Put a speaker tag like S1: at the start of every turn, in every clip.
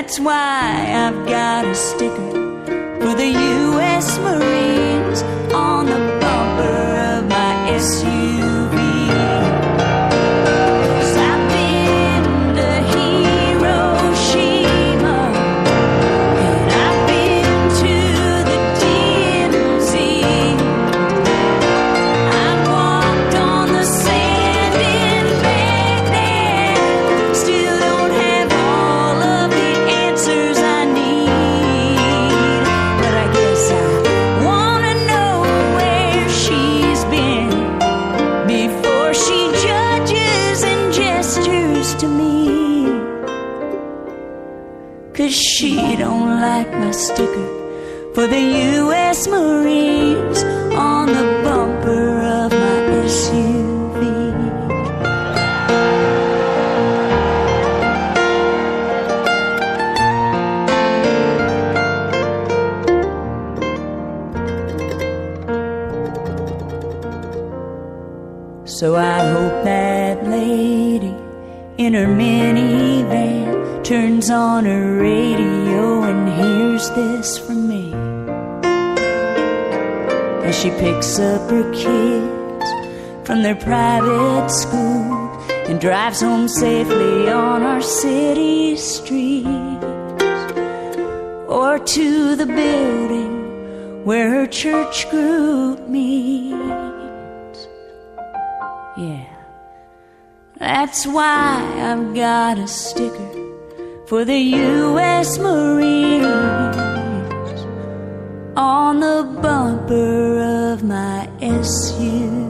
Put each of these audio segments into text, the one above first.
S1: That's why I've got a sticker for the U.S. Marines on the bumper of my SUV. 'Cause I've been to Hiroshima, and I've been to the DMZ. I've walked on the sand in Baghdad, still don't have all of the answers I need. But I guess I wanna know where she's been before she judges and gestures to me. 'Cause she don't like my sticker for the U.S. Marines on the bumper of my SUV. So I hope that lady in her minivan turns on her radio and hears this from me as she picks up her kids from their private school and drives home safely on our city streets, or to the building where her church group meets. Yeah, that's why I've got a sticker for the U.S. Marines on the bumper of my SUV.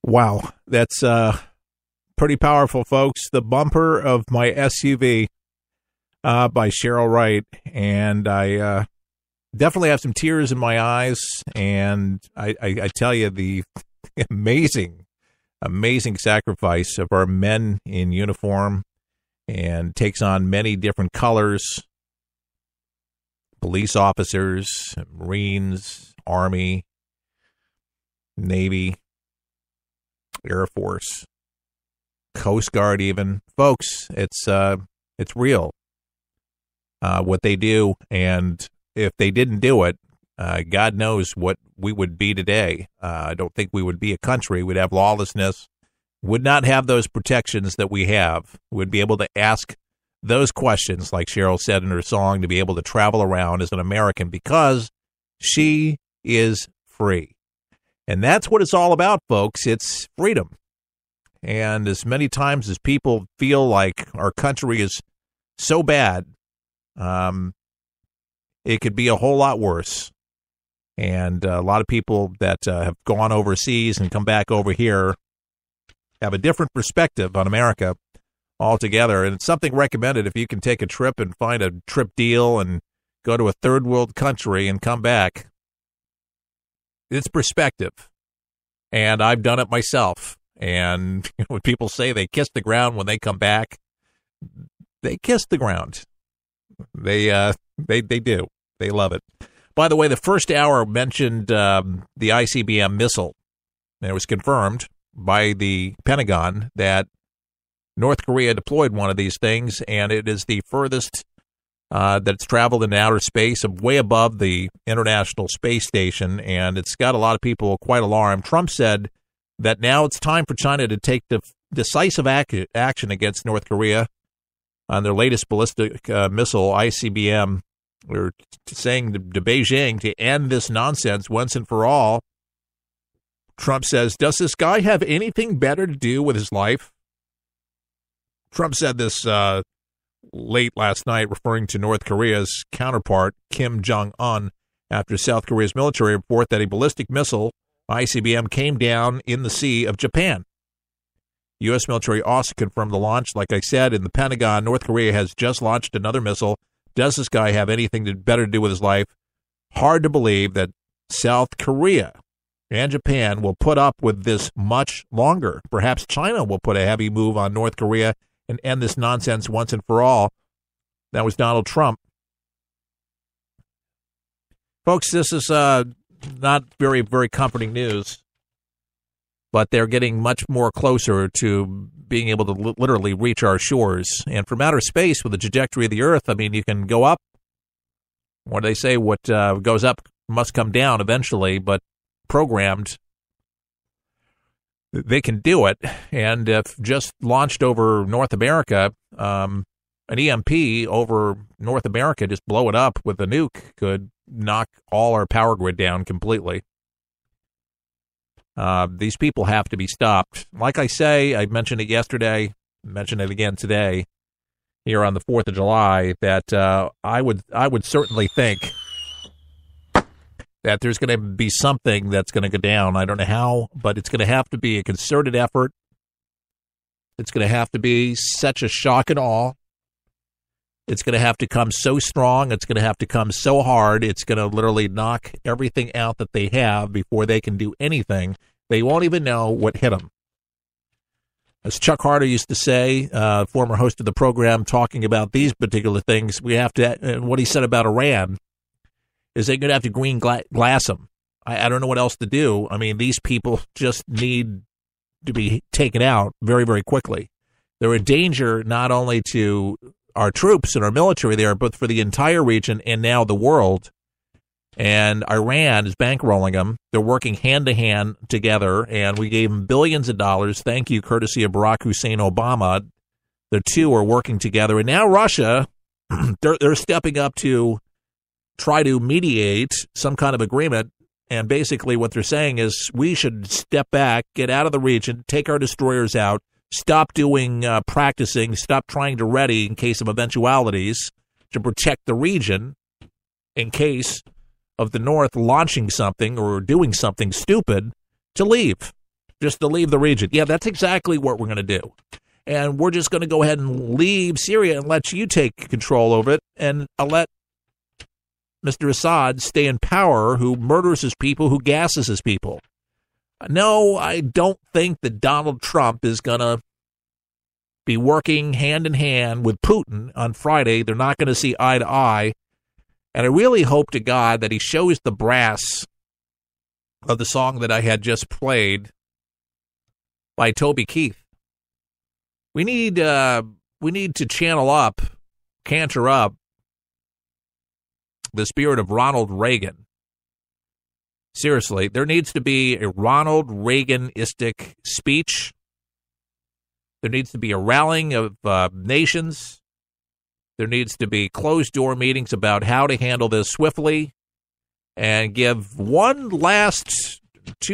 S2: Wow, that's pretty powerful, folks. The Bumper of My SUV by Cheryl Wright. And I definitely have some tears in my eyes. And I tell you, the amazing sacrifice of our men in uniform, and takes on many different colors. Police officers, Marines, Army, Navy, Air Force, Coast Guard even. Folks, it's real, what they do. And if they didn't do it, God knows what we would be today. I don't think we would be a country. We'd have lawlessness, would not have those protections that we have. We'd be able to ask those questions, like Cheryl said in her song, to be able to travel around as an American because she is free. And that's what it's all about, folks. It's freedom. And as many times as people feel like our country is so bad, it could be a whole lot worse. And a lot of people that have gone overseas and come back over here have a different perspective on America altogether. And it's something recommended if you can take a trip and find a trip deal and go to a third world country and come back. It's perspective. And I've done it myself. And when people say they kiss the ground when they come back, they kiss the ground. They do. They love it. By the way, the first hour mentioned the ICBM missile. And it was confirmed by the Pentagon that North Korea deployed one of these things, and it is the furthest that's traveled in outer space, way above the International Space Station, and it's got a lot of people quite alarmed. Trump said that now it's time for China to take decisive action against North Korea on their latest ballistic missile, ICBM. We're saying to Beijing to end this nonsense once and for all. Trump says, does this guy have anything better to do with his life? Trump said this late last night, referring to North Korea's counterpart, Kim Jong-un, after South Korea's military report that a ballistic missile, ICBM, came down in the Sea of Japan. U.S. military also confirmed the launch. Like I said, in the Pentagon, North Korea has just launched another missile. Does this guy have anything better to do with his life? Hard to believe that South Korea and Japan will put up with this much longer. Perhaps China will put a heavy move on North Korea and end this nonsense once and for all. That was Donald Trump. Folks, this is not very, very comforting news, but they're getting much more closer to being able to literally reach our shores. And from outer space, with the trajectory of the Earth, I mean, you can go up. What do they say? What goes up must come down eventually, but programmed, they can do it. And if just launched over North America, an EMP over North America, just blow it up with a nuke, could knock all our power grid down completely. These people have to be stopped. Like I say, I mentioned it yesterday, mentioned it again today, here on the 4th of July, that I would certainly think that there's going to be something that's going to go down. I don't know how, but it's going to have to be a concerted effort. It's going to have to be such a shock and awe. It's going to have to come so strong. It's going to have to come so hard. It's going to literally knock everything out that they have before they can do anything. They won't even know what hit them. As Chuck Harder used to say, former host of the program, talking about these particular things, we have to, and what he said about Iran, is they're going to have to green glass them. I don't know what else to do. I mean, these people just need to be taken out very, very quickly. They're a danger not only to our troops and our military there, but for the entire region and now the world. And Iran is bankrolling them. They're working hand-to-hand together, and we gave them billions of dollars. Thank you, courtesy of Barack Hussein Obama. The two are working together. And now Russia, they're stepping up to try to mediate some kind of agreement. And basically what they're saying is we should step back, get out of the region, take our destroyers out, stop doing practicing, stop trying to ready in case of eventualities to protect the region in case of the North launching something or doing something stupid, to leave, just to leave the region. Yeah, that's exactly what we're going to do. And we're just going to go ahead and leave Syria and let you take control over it, and let Mr. Assad stay in power, who murders his people, who gasses his people. No, I don't think that Donald Trump is going to be working hand in hand with Putin on Friday. They're not going to see eye to eye. And I really hope to God that he shows the brass of the song that I had just played by Toby Keith. We need to channel up, canter up the spirit of Ronald Reagan. Seriously, there needs to be a Ronald Reaganistic speech. There needs to be a rallying of nations. There needs to be closed-door meetings about how to handle this swiftly, and give two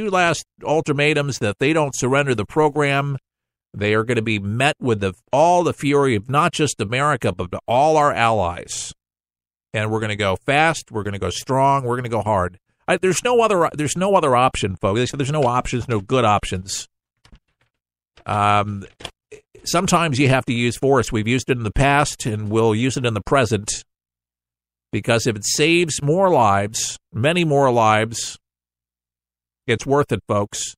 S2: last ultimatums that if they don't surrender the program, they are going to be met with all the fury of not just America, but all our allies. And we're going to go fast. We're going to go strong. We're going to go hard. There's no other option, folks. They said there's no options, no good options. Sometimes you have to use force. We've used it in the past, and we'll use it in the present. Because if it saves more lives, many more lives, it's worth it, folks.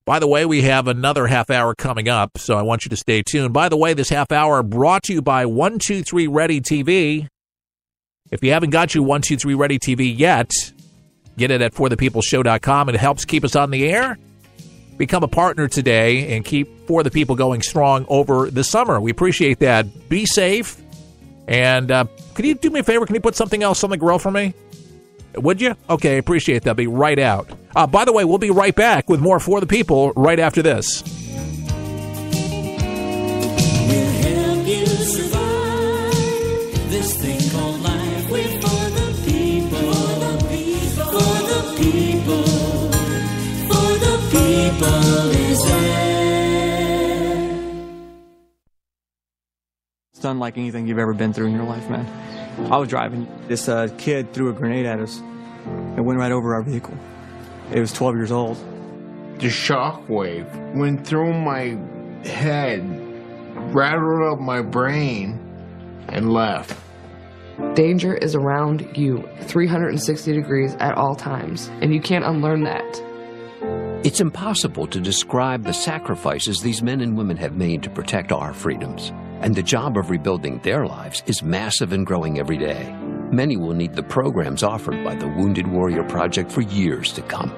S2: By the way, we have another half hour coming up, so I want you to stay tuned. By the way, this half hour brought to you by 123 Ready TV. If you haven't got your 123 Ready TV yet, get it at forthepeopleshow.com. It helps keep us on the air. Become a partner today and keep For the People going strong over the summer. We appreciate that. Be safe. And could you do me a favor? Can you put something else on the grill for me? Would you? Okay, appreciate that. I'll be right out. By the way, we'll be right back with more For the People right after this.
S1: We'll help you survive this thing called life. We're for the people, for the people, for the people, for the people is there.
S3: It's unlike anything you've ever been through in your life, man. I was driving. This kid threw a grenade at us and went right over our vehicle. It was 12 years old.
S4: The shockwave went through my head, rattled up my brain, and left.
S5: Danger is around you 360 degrees at all times, and you can't unlearn that.
S6: It's impossible to describe the sacrifices these men and women have made to protect our freedoms. And the job of rebuilding their lives is massive and growing every day. Many will need the programs offered by the Wounded Warrior Project for years to come.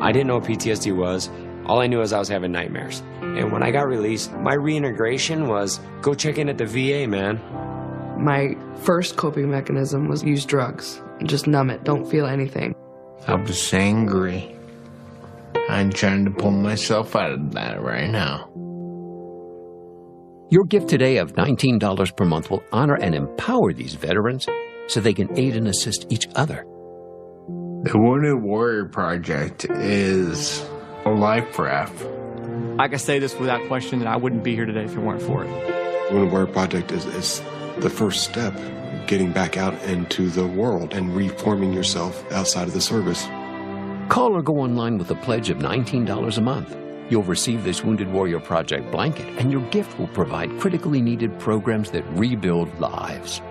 S7: I didn't know what PTSD was. All I knew is I was having nightmares. And when I got released, my reintegration was go check in at the VA, man.
S5: My first coping mechanism was use drugs. Just numb it, don't feel anything.
S4: I was angry. I'm trying to pull myself out of that right now.
S6: Your gift today of $19 per month will honor and empower these veterans so they can aid and assist each other.
S4: The Wounded Warrior Project is a life raft.
S3: I can say this without question that I wouldn't be here today if it weren't for it.
S8: Wounded Warrior Project is the first step, getting back out into the world and reforming yourself outside of the service.
S6: Call or go online with a pledge of $19 a month. You'll receive this Wounded Warrior Project blanket, and your gift will provide critically needed programs that rebuild lives.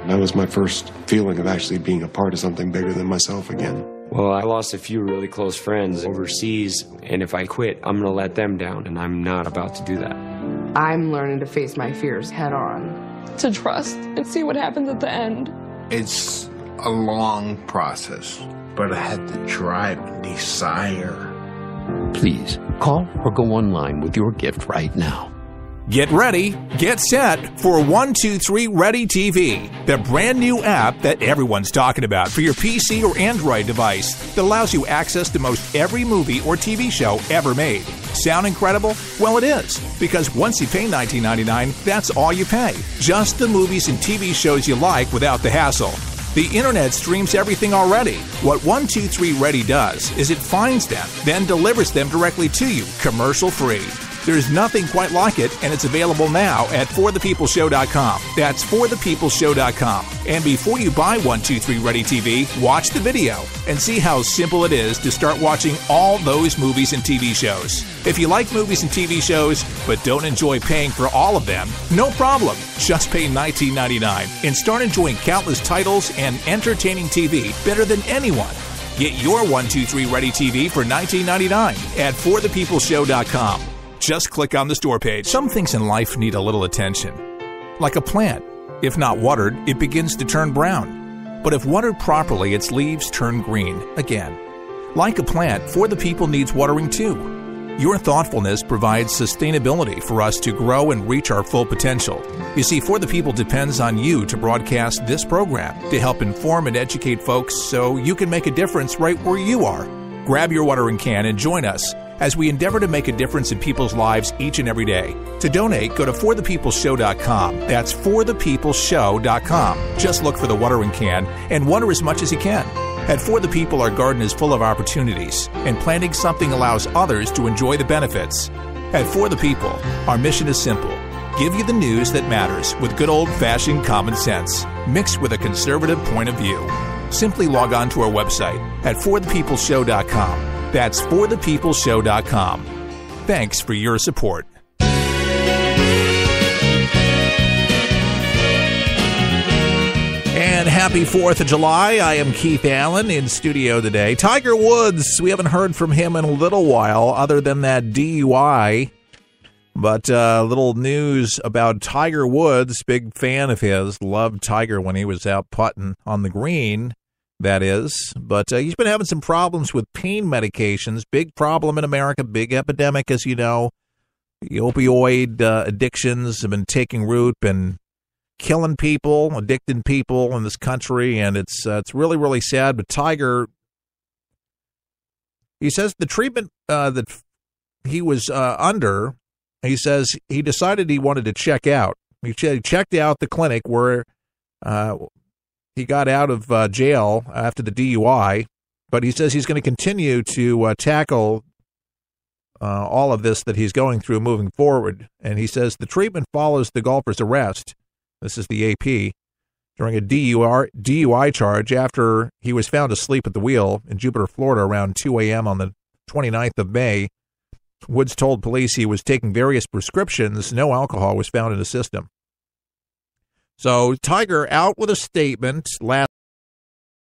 S8: That was my first feeling of actually being a part of something bigger than myself again.
S7: Well, I lost a few really close friends overseas, and if I quit, I'm going to let them down, and I'm not about to do that.
S5: I'm learning to face my fears head on. To trust and see what happens at the end.
S4: It's a long process, but I had the drive and desire.
S6: Please, call or go online with your gift right now.
S2: Get ready, get set for 123 Ready TV, the brand new app that everyone's talking about for your PC or Android device that allows you access to most every movie or TV show ever made. Sound incredible? Well, it is, because once you pay $19.99, that's all you pay. Just the movies and TV shows you like without the hassle. The internet streams everything already. What 123 Ready does is it finds them, then delivers them directly to you, commercial-free. There's nothing quite like it, and it's available now at forthepeopleshow.com. That's forthepeopleshow.com. And before you buy 123 Ready TV, watch the video and see how simple it is to start watching all those movies and TV shows. If you like movies and TV shows, but don't enjoy paying for all of them, no problem. Just pay $19.99 and start enjoying countless titles and entertaining TV better than anyone. Get your 123 Ready TV for $19.99 at forthepeopleshow.com. Just click on the store page. Some things in life need a little attention. Like a plant. If not watered, it begins to turn brown. But if watered properly, its leaves turn green again. Like a plant, For the People needs watering too. Your thoughtfulness provides sustainability for us to grow and reach our full potential. You see, For the People depends on you to broadcast this program to help inform and educate folks so you can make a difference right where you are. Grab your watering can and join us as we endeavor to make a difference in people's lives each and every day. To donate, go to forthepeopleshow.com. That's forthepeopleshow.com. Just look for the watering can and water as much as you can. At For the People, our garden is full of opportunities, and planting something allows others to enjoy the benefits. At For the People, our mission is simple. Give you the news that matters with good old-fashioned common sense, mixed with a conservative point of view. Simply log on to our website at forthepeopleshow.com. That's forthepeopleshow.com. Thanks for your support. And happy 4th of July. I am Keith Allen in studio today. Tiger Woods, we haven't heard from him in a little while other than that DUI. But little news about Tiger Woods, big fan of his, loved Tiger when he was out putting on the green. That is, but he's been having some problems with pain medications. Big problem in America, big epidemic, as you know. The opioid addictions have been taking root, been killing people, addicting people in this country, and it's really, really sad. But Tiger, he says the treatment that he was under, he says he decided he wanted to check out. He checked out the clinic where he got out of jail after the DUI, but he says he's going to continue to tackle all of this that he's going through moving forward. And he says the treatment follows the golfer's arrest. This is the AP. During a DUI charge after he was found asleep at the wheel in Jupiter, Florida around 2 a.m. on the 29th of May. Woods told police he was taking various prescriptions. No alcohol was found in his system. So Tiger out with a statement last